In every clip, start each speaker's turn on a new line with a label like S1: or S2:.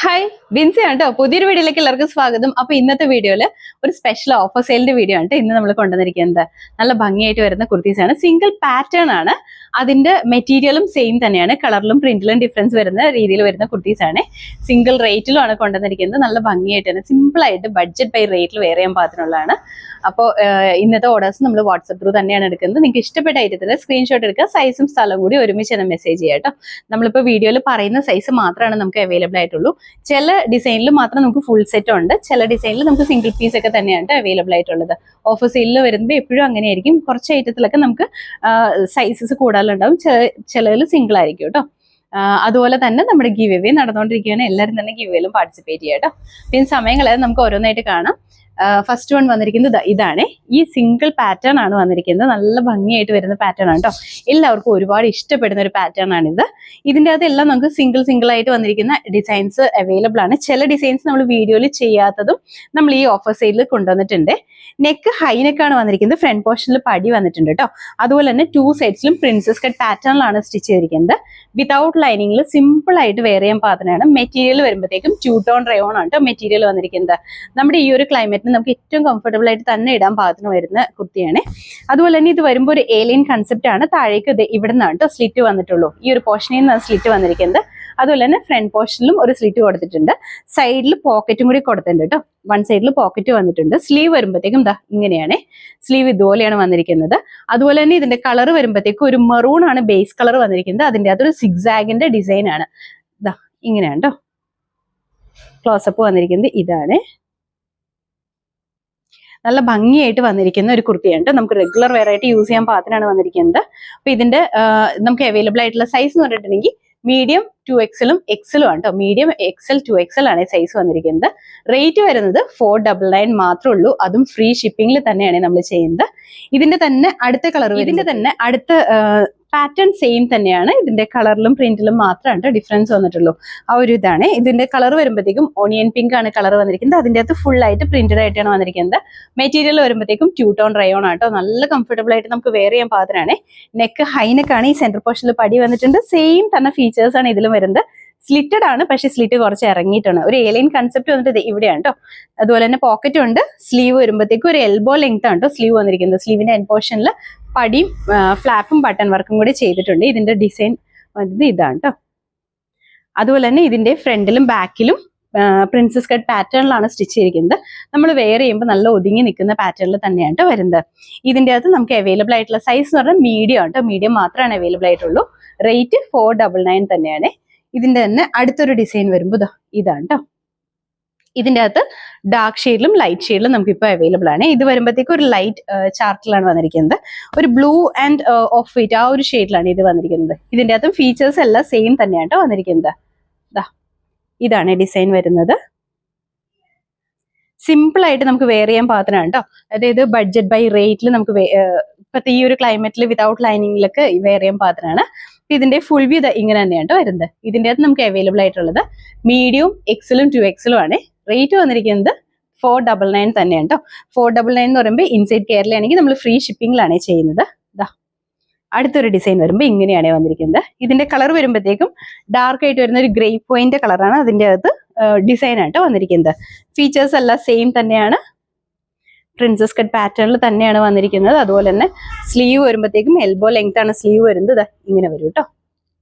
S1: Hi Binsi ആണ് കേട്ടോ. പുതിയൊരു വീഡിയോയിലേക്ക് എല്ലാവർക്കും സ്വാഗതം. അപ്പൊ ഇന്നത്തെ വീഡിയോയില് ഒരു സ്പെഷ്യൽ ഓഫർ സെയിലിന്റെ വീഡിയോ ആണ് ഇന്ന് നമ്മൾ കൊണ്ടുവന്നിരിക്കുന്നത്. നല്ല ഭംഗിയായിട്ട് വരുന്ന കുർത്തീസ് ആണ്. സിംഗിൾ പാറ്റേൺ ആണ്. അതിന്റെ മെറ്റീരിയലും സെയിം തന്നെയാണ്. കളറിലും പ്രിന്റിലും ഡിഫറൻസ് വരുന്ന രീതിയിൽ വരുന്ന കുർത്തീസ് ആണ്. സിംഗിൾ റേറ്റിലും ആണ് കൊണ്ടുവന്നിരിക്കുന്നത്. നല്ല ഭംഗിയായിട്ട് തന്നെ സിമ്പിൾ ആയിട്ട് ബഡ്ജറ്റ് ബൈ റേറ്റിൽ വെയർ ചെയ്യാൻ പാകത്തിനുള്ളതാണ്. അപ്പോൾ ഇന്നത്തെ ഓർഡേഴ്സ് നമ്മൾ വാട്സപ്പ് ത്രൂ തന്നെയാണ് എടുക്കുന്നത്. നിങ്ങൾക്ക് ഇഷ്ടപ്പെട്ട ഐറ്റത്തിന്റെ സ്ക്രീൻഷോട്ട് എടുക്കുക. സൈസും സ്ഥലവും കൂടി ഒരുമിച്ച് തന്നെ മെസ്സേജ് ചെയ്യാം കേട്ടോ. നമ്മളിപ്പോൾ വീഡിയോയിൽ പറയുന്ന സൈസ് മാത്രമാണ് നമുക്ക് അവൈലബിൾ ആയിട്ടുള്ളൂ. ചില ഡിസൈനിൽ മാത്രം നമുക്ക് ഫുൾ സെറ്റ് ഉണ്ട്. ചില ഡിസൈനിൽ നമുക്ക് സിംഗിൾ പീസ് ഒക്കെ തന്നെയാണ് അവൈലബിൾ ആയിട്ടുള്ളത്. ഓഫർ സെയിലിൽ വരുമ്പോൾ എപ്പോഴും അങ്ങനെയായിരിക്കും. കുറച്ച് ഐറ്റത്തിലൊക്കെ നമുക്ക് സൈസസ് കൂടുതലുണ്ടാവും. ചിലതിൽ സിംഗിൾ ആയിരിക്കും കേട്ടോ. അതുപോലെ തന്നെ നമ്മുടെ ഗിവ് അവേ നടന്നുകൊണ്ടിരിക്കുകയാണ്. എല്ലാവരും തന്നെ ഗിവ് അവേയിലും പാർട്ടിസിപ്പേറ്റ് ചെയ്യാം കേട്ടോ. പിന്നെ സമയങ്ങളായത് നമുക്ക് ഓരോന്നായിട്ട് കാണാം. ഫസ്റ്റ് വൺ വന്നിരിക്കുന്നത് ഇതാണ്. ഈ സിംഗിൾ പാറ്റേൺ ആണ് വന്നിരിക്കുന്നത്. നല്ല ഭംഗിയായിട്ട് വരുന്ന പാറ്റേൺ ആണ് കേട്ടോ. എല്ലാവർക്കും ഒരുപാട് ഇഷ്ടപ്പെടുന്ന ഒരു പാറ്റേൺ ആണിത്. ഇതിൻ്റെ അകത്തെല്ലാം നമുക്ക് സിംഗിൾ ആയിട്ട് വന്നിരിക്കുന്ന ഡിസൈൻസ് അവൈലബിൾ ആണ്. ചില ഡിസൈൻസ് നമ്മൾ വീഡിയോയിൽ ചെയ്യാത്തതും നമ്മൾ ഈ ഓഫർ സെയിലിൽ കൊണ്ടുവന്നിട്ടുണ്ട്. നെക്ക് ഹൈ നെക്കാണ് വന്നിരിക്കുന്നത്. ഫ്രണ്ട് പോർഷനിൽ പടി വന്നിട്ടുണ്ട് കേട്ടോ. അതുപോലെ തന്നെ ടു സൈഡ്സിലും പ്രിൻസസ് കട്ട് പാറ്റേണിലാണ് സ്റ്റിച്ച് ചെയ്തിരിക്കുന്നത്. വിതൗട്ട് ലൈനിങ്ങിൽ സിമ്പിൾ ആയിട്ട് വെയർ ചെയ്യാൻ പാകത്തിനാണ്. മെറ്റീരിയൽ വരുമ്പോഴത്തേക്കും 2 ടോൺ റയോൺ ആണ് കേട്ടോ മെറ്റീരിയൽ വന്നിരിക്കുന്നത്. നമ്മുടെ ഈ ഒരു ക്ലൈമറ്റിന് നമുക്ക് ഏറ്റവും കംഫർട്ടബിൾ ആയിട്ട് തന്നെ ഇടാൻ പാകത്തിന് വരുന്ന കുർത്തിയാണ്. അതുപോലെ തന്നെ ഇത് വരുമ്പോൾ ഒരു ഏലിയൻ കൺസെപ്റ്റ് ആണ്. താഴേക്ക് ഇവിടെ നിന്നാണ് കേട്ടോ സ്ലിറ്റ് വന്നിട്ടുള്ളൂ. ഈ ഒരു പോർഷനിൽ നിന്നാണ് സ്ലിറ്റ് വന്നിരിക്കുന്നത്. അതുപോലെ തന്നെ ഫ്രണ്ട് പോർഷനിലും ഒരു സ്ലിറ്റ് കൊടുത്തിട്ടുണ്ട്. സൈഡിൽ പോക്കറ്റും കൂടി കൊടുത്തിട്ടുണ്ട് കേട്ടോ. വൺ സൈഡിൽ പോക്കറ്റ് വന്നിട്ടുണ്ട്. സ്ലീവ് വരുമ്പോഴത്തേക്കും ഇങ്ങനെയാണ്. സ്ലീവ് ഇതുപോലെയാണ് വന്നിരിക്കുന്നത്. അതുപോലെ തന്നെ ഇതിന്റെ കളർ വരുമ്പോഴത്തേക്കും ഒരു മെറൂൺ ആണ് ബേസ് കളർ വന്നിരിക്കുന്നത്. അതിന്റെ അതൊരു സിഗ്സാഗിന്റെ ഡിസൈൻ ആണ്. ഇങ്ങനെയാണ് കേട്ടോ. ക്ലോസപ്പ് വന്നിരിക്കുന്നത് ഇതാണ്. നല്ല ഭംഗിയായിട്ട് വന്നിരിക്കുന്ന ഒരു കുർത്തിയാണ്. നമുക്ക് റെഗുലർ വെയർ ആയിട്ട് യൂസ് ചെയ്യാൻ പാകത്തിനാണ് വന്നിരിക്കുന്നത്. അപ്പൊ ഇതിന്റെ നമുക്ക് അവൈലബിൾ ആയിട്ടുള്ള സൈസ് എന്ന് പറഞ്ഞിട്ടുണ്ടെങ്കിൽ മീഡിയം 2XL എക്സലും ആണ് കേട്ടോ. മീഡിയം XL 2XL ആണ് സൈസ് വന്നിരിക്കുന്നത്. റേറ്റ് വരുന്നത് 499 മാത്രമേ ഉള്ളൂ. അതും ഫ്രീ ഷിപ്പിംഗിൽ തന്നെയാണ് നമ്മൾ ചെയ്യുന്നത്. ഇതിന്റെ തന്നെ അടുത്ത കളർ, ഇതിന്റെ തന്നെ അടുത്ത പാറ്റേൺ സെയിം തന്നെയാണ്. ഇതിന്റെ കളറിലും പ്രിന്റിലും മാത്രമാണ് ഡിഫറൻസ് വന്നിട്ടുള്ളൂ. ആ ഒരു ഇതാണ്. ഇതിന്റെ കളർ വരുമ്പോഴത്തേക്കും ഓണിയൻ പിങ്ക് ആണ് കളർ വന്നിരിക്കുന്നത്. അതിന്റെ അകത്ത് ഫുൾ ആയിട്ട് പ്രിന്റഡ് ആയിട്ടാണ് വന്നിരിക്കുന്നത്. മെറ്റീരിയൽ വരുമ്പോഴത്തേക്കും 2 ടോൺ റയോൺ ആട്ടോ. നല്ല കംഫർട്ടബിൾ ആയിട്ട് നമുക്ക് വെയർ ചെയ്യാൻ പാകത്തിനാണ്. നെക്ക് ഹൈ നെക്കാണ്. ഈ സെന്റർ പോർഷനിൽ പടി വന്നിട്ടുണ്ട്. സെയിം തന്നെ ഫീച്ചേഴ്സ് ആണ് ഇതിലും വരുന്നത്. സ്ലിറ്റഡ് ആണ്, പക്ഷെ സ്ലിറ്റ് കുറച്ച് ഇറങ്ങിയിട്ടാണ്. ഒരു ഏലിയൻ കൺസെപ്റ്റ് വന്നിട്ട് ഇവിടെയാണ് കേട്ടോ. അതുപോലെ തന്നെ പോക്കറ്റും ഉണ്ട്. സ്ലീവ് വരുമ്പോഴത്തേക്കും ഒരു എൽബോ ലെങ്ത് ആണ് കേട്ടോ സ്ലീവ് വന്നിരിക്കുന്നത്. സ്ലീവിന്റെ എൻ പോർഷനിൽ പടിയും ഫ്ലാപ്പും ബട്ടൺ വർക്കും കൂടി ചെയ്തിട്ടുണ്ട്. ഇതിന്റെ ഡിസൈൻ വന്നത് ഇതാണ് കേട്ടോ. അതുപോലെ തന്നെ ഇതിന്റെ ഫ്രണ്ടിലും ബാക്കിലും പ്രിൻസസ് കട്ട് പാറ്റേണിലാണ് സ്റ്റിച്ച് ചെയ്തിരിക്കുന്നത്. നമ്മൾ വെയർ ചെയ്യുമ്പോൾ നല്ല ഒതുങ്ങി നിൽക്കുന്ന പാറ്റേണിൽ തന്നെയാണ് കേട്ടോ വരുന്നത്. ഇതിന്റെ അകത്ത് നമുക്ക് അവൈലബിൾ ആയിട്ടുള്ള സൈസ് എന്ന് പറഞ്ഞാൽ മീഡിയം ആണ് കേട്ടോ. മീഡിയം മാത്രമാണ് അവൈലബിൾ ആയിട്ടുള്ളൂ. റേറ്റ് 499 തന്നെയാണ്. ഇതിന്റെ തന്നെ അടുത്തൊരു ഡിസൈൻ വരുമ്പോൾ ഇതാണ് കേട്ടോ. ഇതിന്റെ അകത്ത് ഡാർക്ക് ഷെയ്ഡിലും ലൈറ്റ് ഷെയ്ഡിലും നമുക്ക് ഇപ്പോൾ അവൈലബിൾ ആണ്. ഇത് വരുമ്പോഴത്തേക്കും ഒരു ലൈറ്റ് ചാർട്ടിലാണ് വന്നിരിക്കുന്നത്. ഒരു ബ്ലൂ ആൻഡ് ഓഫ് വൈറ്റ് ആ ഒരു ഷെയ്ഡിലാണ് ഇത് വന്നിരിക്കുന്നത്. ഇതിന്റെ അകത്തും ഫീച്ചേഴ്സ് എല്ലാം സെയിം തന്നെയാണ് കേട്ടോ വന്നിരിക്കുന്നത്. ഇതാണ് ഡിസൈൻ വരുന്നത്. സിമ്പിൾ ആയിട്ട് നമുക്ക് വെയർ ചെയ്യാൻ പാകത്തിനാണ് കേട്ടോ. അതായത് ബഡ്ജറ്റ് ബൈ റേറ്റിൽ നമുക്ക് ഇപ്പോഴത്തെ ഈ ഒരു ക്ലൈമറ്റിൽ വിതൗട്ട് ലൈനിങ്ങിലൊക്കെ വെയർ ചെയ്യാൻ പാകത്തിനാണ്. ഇതിന്റെ ഫുൾ വ്യൂ ഇങ്ങനെ തന്നെയാണ് കേട്ടോ വരുന്നത്. ഇതിന്റെ അകത്ത് നമുക്ക് അവൈലബിൾ ആയിട്ടുള്ളത് മീഡിയം XL 2XL ആണ്. റേറ്റ് വന്നിരിക്കുന്നത് 499 തന്നെയാണ് കേട്ടോ. 499 എന്ന് പറയുമ്പോൾ ഇൻസൈഡ് കേരളയാണെങ്കിൽ നമ്മൾ ഫ്രീ ഷിപ്പിംഗിലാണ് ചെയ്യുന്നത്. അടുത്തൊരു ഡിസൈൻ വരുമ്പോൾ ഇങ്ങനെയാണ് വന്നിരിക്കുന്നത്. ഇതിന്റെ കളർ വരുമ്പോഴത്തേക്കും ഡാർക്ക് ആയിട്ട് വരുന്ന ഒരു ഗ്രേ പോയിന്റ് കളറാണ് അതിന്റെ അകത്ത് ഡിസൈൻ ആയിട്ട് വന്നിരിക്കുന്നത്. ഫീച്ചേഴ്സ് എല്ലാം സെയിം തന്നെയാണ്. പ്രിൻസസ് കട്ട് പാറ്റേണിൽ തന്നെയാണ് വന്നിരിക്കുന്നത്. അതുപോലെ തന്നെ സ്ലീവ് വരുമ്പോഴത്തേക്കും എൽബോ ലെങ്ത് ആണ് സ്ലീവ് വരുന്നത്. ഇങ്ങനെ വരും കേട്ടോ.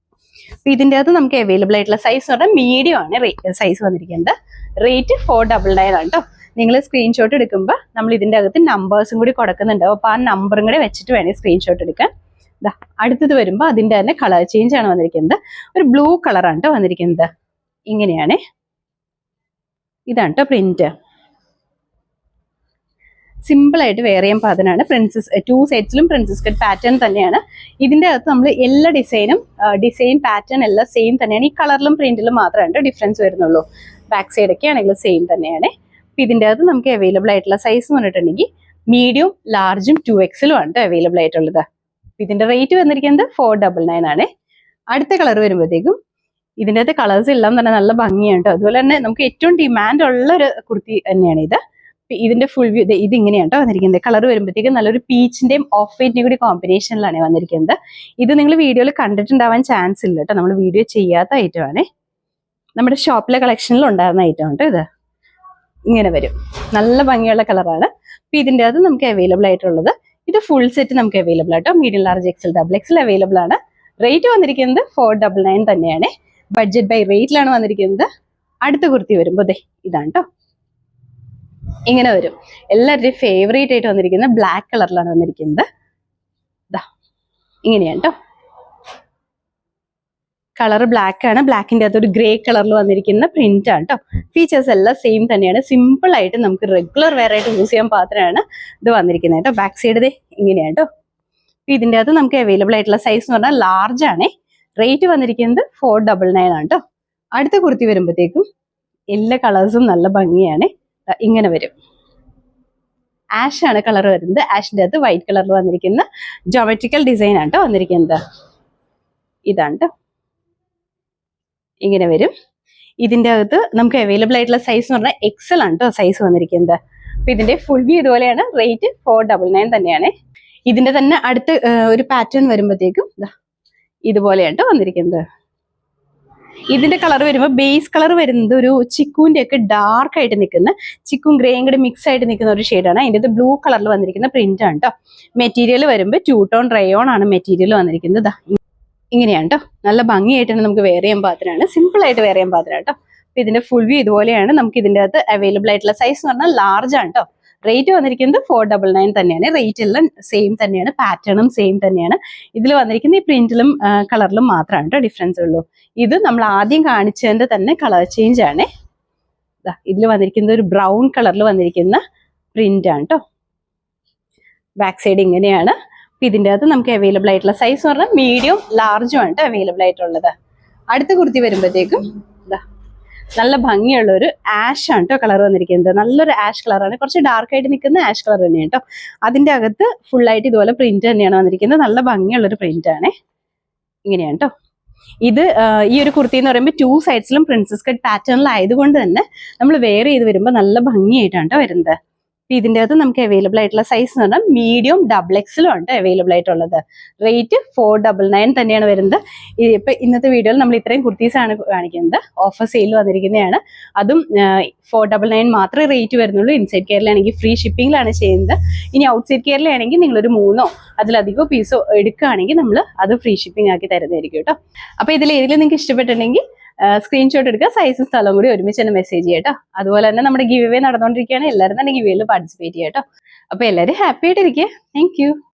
S1: അപ്പൊ ഇതിന്റെ അകത്ത് നമുക്ക് അവൈലബിൾ ആയിട്ടുള്ള സൈസ് എന്ന് പറഞ്ഞാൽ മീഡിയം ആണ് സൈസ് വന്നിരിക്കുന്നത്. റേറ്റ് 499 ആണ് കേട്ടോ. നിങ്ങൾ സ്ക്രീൻഷോട്ട് എടുക്കുമ്പോൾ നമ്മൾ ഇതിന്റെ അകത്ത് നമ്പേഴ്സും കൂടി കൊടുക്കുന്നുണ്ടാവും. അപ്പൊ ആ നമ്പറും കൂടി വെച്ചിട്ട് വേണേൽ സ്ക്രീൻഷോട്ട് എടുക്കാൻ. അടുത്തത് വരുമ്പോൾ അതിന്റെ തന്നെ കളർ ചേഞ്ച് ആണ് വന്നിരിക്കുന്നത്. ഒരു ബ്ലൂ കളറാണ് കേട്ടോ വന്നിരിക്കുന്നത്. ഇങ്ങനെയാണ്. ഇതാണ് കേട്ടോ പ്രിന്റ്. സിമ്പിൾ ആയിട്ട് വെയർ ചെയ്യാൻ പാകത്തിനാണ്. ടു സൈഡ്സിലും പ്രിൻസസ് കട്ട് പാറ്റേൺ തന്നെയാണ്. ഇതിന്റെ അകത്ത് നമ്മൾ എല്ലാ ഡിസൈൻ പാറ്റേൺ എല്ലാം സെയിം തന്നെയാണ്. ഈ കളറിലും പ്രിന്റിലും മാത്രമാണ് ഡിഫറൻസ് വരുന്നുള്ളൂ. ബാക്ക് സൈഡൊക്കെ ആണെങ്കിൽ സെയിം തന്നെയാണ്. അപ്പൊ ഇതിന്റെ അകത്ത് നമുക്ക് അവൈലബിൾ ആയിട്ടുള്ള സൈസ് എന്ന് പറഞ്ഞിട്ടുണ്ടെങ്കിൽ മീഡിയം ലാർജും 2XL ആണ് അവൈലബിൾ ആയിട്ടുള്ളത്. ഇതിന്റെ റേറ്റ് വന്നിരിക്കുന്നത് 499 ആണ്. അടുത്ത കളർ വരുമ്പോഴത്തേക്കും ഇതിന്റെ അകത്ത് കളേഴ്സ് എല്ലാം തന്നെ നല്ല ഭംഗിയാണ് കേട്ടോ. അതുപോലെ തന്നെ നമുക്ക് ഏറ്റവും ഡിമാൻഡ് ഉള്ള ഒരു കുർത്തി തന്നെയാണ് ഇത്. ഇതിന്റെ ഫുൾ വ്യൂ ഇത് ഇങ്ങനെയാണ് കേട്ടോ വന്നിരിക്കുന്നത്. കളർ വരുമ്പോഴത്തേക്കും നല്ലൊരു പീച്ചിന്റെയും ഓഫ് വൈറ്റിന്റെയും കൂടി കോമ്പിനേഷനിലാണ് വന്നിരിക്കുന്നത്. ഇത് നിങ്ങൾ വീഡിയോയിൽ കണ്ടിട്ടുണ്ടാവാൻ ചാൻസ് ഇല്ല കേട്ടോ. നമ്മൾ വീഡിയോ ചെയ്യാത്ത ഐറ്റമാണ്. നമ്മുടെ ഷോപ്പിലെ കളക്ഷനിൽ ഉണ്ടായിരുന്ന ഐറ്റം ഉണ്ട് ഇത്. ഇങ്ങനെ വരും, നല്ല ഭംഗിയുള്ള കളറാണ്. അപ്പൊ ഇതിൻ്റെ അത് നമുക്ക് അവൈലബിൾ ആയിട്ടുള്ളത് ഇത് ഫുൾ സെറ്റ് നമുക്ക് അവൈലബിൾ ആട്ടോ. Medium, large, XL, double XL available ആണ്. റേറ്റ് വന്നിരിക്കുന്നത് 499 തന്നെയാണ്. ബഡ്ജറ്റ് ബൈ റേറ്റിലാണ് വന്നിരിക്കുന്നത്. അടുത്ത കുർത്തി വരുമ്പോൾ ദേ ഇതാണ് കേട്ടോ. ഇങ്ങനെ വരും. എല്ലാവരുടെയും ഫേവറേറ്റ് ആയിട്ട് വന്നിരിക്കുന്നത് ബ്ലാക്ക് കളറിലാണ് വന്നിരിക്കുന്നത്. ഇതാ ഇങ്ങനെയാണ് കേട്ടോ. കളർ ബ്ലാക്ക് ആണ്. ബ്ലാക്കിന്റെ അകത്ത് ഒരു ഗ്രേ കളറിൽ വന്നിരിക്കുന്ന പ്രിന്റ് ആണ് കേട്ടോ. ഫീച്ചേഴ്സ് എല്ലാം സെയിം തന്നെയാണ്. സിമ്പിൾ ആയിട്ട് നമുക്ക് റെഗുലർ വെയർ ആയിട്ട് യൂസ് ചെയ്യാൻ പാത്രമാണ് ഇത് വന്നിരിക്കുന്നത് കേട്ടോ. ബാക്ക് സൈഡ് ദേ ഇങ്ങനെയാണ് കേട്ടോ. ഇതിന്റെ അകത്ത് നമുക്ക് അവൈലബിൾ ആയിട്ടുള്ള സൈസ് എന്ന് പറഞ്ഞാൽ ലാർജ് ആണ്. റേറ്റ് വന്നിരിക്കുന്നത് 499 ആണ് കേട്ടോ. അടുത്ത കുർത്തി വരുമ്പോഴത്തേക്കും എല്ലാ കളേഴ്സും നല്ല ഭംഗിയാണ്. ഇങ്ങനെ വരും. ആഷ് ആണ് കളർ വരുന്നത്. ആഷിന്റെ അകത്ത് വൈറ്റ് കളറിൽ വന്നിരിക്കുന്ന ജോമെട്രിക്കൽ ഡിസൈൻ ആണ് കേട്ടോ വന്നിരിക്കുന്നത്. ഇതാണ് കേട്ടോ. ഇങ്ങനെ വരും. ഇതിന്റെ അകത്ത് നമുക്ക് അവൈലബിൾ ആയിട്ടുള്ള സൈസ് എന്ന് പറഞ്ഞാൽ എക്സൽ ആണ് കേട്ടോ സൈസ് വന്നിരിക്കുന്നത്. അപ്പൊ ഇതിന്റെ ഫുൾ വ്യൂ ഇതുപോലെയാണ്. റേറ്റ് 499 തന്നെയാണ്. ഇതിന്റെ തന്നെ അടുത്ത ഒരു പാറ്റേൺ വരുമ്പോഴത്തേക്കും ഇതുപോലെയാണ് കേട്ടോ വന്നിരിക്കുന്നത്. ഇതിന്റെ കളർ വരുമ്പോൾ ബേസ് കളർ വരുന്നത് ഒരു ചിക്കുവിന്റെ ഒക്കെ ഡാർക്ക് ആയിട്ട് നിൽക്കുന്ന, ചിക്കും ഗ്രേയും കൂടി മിക്സ് ആയിട്ട് നിൽക്കുന്ന ഒരു ഷെയ്ഡാണ്. അതിൻ്റെ ബ്ലൂ കളറിൽ വന്നിരിക്കുന്ന പ്രിന്റ് ആണ് കേട്ടോ. മെറ്റീരിയൽ വരുമ്പോൾ 2 ടോൺ റയോൺ ആണ് മെറ്റീരിയൽ വന്നിരിക്കുന്നത്. ഇങ്ങനെയാണ് കേട്ടോ. നല്ല ഭംഗിയായിട്ട് നമുക്ക് വെയർ ചെയ്യാൻ പാത്രമാണ്. സിമ്പിൾ ആയിട്ട് വെയർ ചെയ്യാൻ പാത്രമാണ് കേട്ടോ. അപ്പൊ ഇതിന്റെ ഫുൾ വ്യൂ ഇതുപോലെയാണ്. നമുക്ക് ഇതിന്റെ അകത്ത് അവൈലബിൾ ആയിട്ടുള്ള സൈസ് എന്ന് പറഞ്ഞാൽ ലാർജ് ആണ് കേട്ടോ. റേറ്റ് വന്നിരിക്കുന്നത് 499 തന്നെയാണ്. റേറ്റ് എല്ലാം സെയിം തന്നെയാണ്. പാറ്റേണും സെയിം തന്നെയാണ്. ഇതിൽ വന്നിരിക്കുന്ന ഈ പ്രിന്റിലും കളറിലും മാത്രമാണ് കേട്ടോ ഡിഫറൻസ് ഉള്ളൂ. ഇത് നമ്മൾ ആദ്യം കാണിച്ചതിന്റെ തന്നെ കളർ ചേഞ്ച് ആണ്. ഇതിൽ വന്നിരിക്കുന്നത് ഒരു ബ്രൗൺ കളറിൽ വന്നിരിക്കുന്ന പ്രിന്റ് ആണ് കേട്ടോ. ബാക്ക് സൈഡ് ഇങ്ങനെയാണ്. ഇതിൻ്റെ അകത്ത് നമുക്ക് അവൈലബിൾ ആയിട്ടുള്ള സൈസ് എന്ന് പറഞ്ഞാൽ മീഡിയം, ലാർജും ആണ് അവൈലബിൾ ആയിട്ടുള്ളത്. അടുത്ത കുർത്തി വരുമ്പോഴത്തേക്കും നല്ല ഭംഗിയുള്ള ഒരു ആഷ് ആണ് കേട്ടോ കളർ വന്നിരിക്കുന്നത്. നല്ലൊരു ആഷ് കളറാണ്. കുറച്ച് ഡാർക്ക് ആയിട്ട് നിൽക്കുന്ന ആഷ് കളർ തന്നെയാണ് കേട്ടോ. അതിൻ്റെ അകത്ത് ഫുള്ളായിട്ട് ഇതുപോലെ പ്രിന്റ് തന്നെയാണ് വന്നിരിക്കുന്നത്. നല്ല ഭംഗിയുള്ളൊരു പ്രിന്റ് ആണ്. ഇങ്ങനെയാണ് കേട്ടോ. ഇത് ഈ ഒരു കുർത്തി എന്ന് പറയുമ്പോൾ 2 സൈഡ്സിലും പ്രിൻസസ് കട്ട് പാറ്റേണിലായതുകൊണ്ട് തന്നെ നമ്മൾ വെയർ ചെയ്ത് വരുമ്പോൾ നല്ല ഭംഗിയായിട്ടാണ് കേട്ടോ വരുന്നത്. ഇതിൻ്റെ അകത്ത് നമുക്ക് അവൈലബിൾ ആയിട്ടുള്ള സൈസ് എന്ന് പറഞ്ഞാൽ മീഡിയം, ഡബിൾ എക്സലും ആണ് അവൈലബിൾ ആയിട്ടുള്ളത്. റേറ്റ് 499 തന്നെയാണ് വരുന്നത്. ഇപ്പൊ ഇന്നത്തെ വീഡിയോയിൽ നമ്മൾ ഇത്രയും കുർത്തീസ് ആണ് കാണിക്കുന്നത്. ഓഫർ സെയിൽ വന്നിരിക്കുന്നതാണ്. അതും 499 മാത്രമേ റേറ്റ് വരുന്നുള്ളൂ. ഇൻസൈഡ് കേരളയാണെങ്കിൽ ഫ്രീ ഷിപ്പിംഗിലാണ് ചെയ്യുന്നത്. ഇനി ഔട്ട്സൈഡ് കേരളയാണെങ്കിൽ നിങ്ങളൊരു 3 അതിലധികമോ പീസോ എടുക്കുകയാണെങ്കിൽ നമ്മൾ അത് ഫ്രീ ഷിപ്പിംഗ് ആക്കി തരുന്നതായിരിക്കും കേട്ടോ. അപ്പൊ ഇതിൽ ഏതെങ്കിലും നിങ്ങൾക്ക് ഇഷ്ടപ്പെട്ടിട്ടുണ്ടെങ്കിൽ സ്ക്രീൻഷോട്ട് എടുക്കുക. സൈസും സ്ഥലവും കൂടി ഒരുമിച്ച് തന്നെ മെസ്സേജ് ചെയ്യാം കേട്ടോ. അതുപോലെ തന്നെ നമ്മുടെ ഗിവ് അവേ നടന്നുകൊണ്ടിരിക്കുകയാണ്. എല്ലാവരും തന്നെ ഗിവ് അവേയിൽ പാർട്ടിസിപ്പേറ്റ് ചെയ്യാം കേട്ടോ. അപ്പൊ എല്ലാവരും ഹാപ്പി ആയിട്ടിരിക്കുക. Thank you.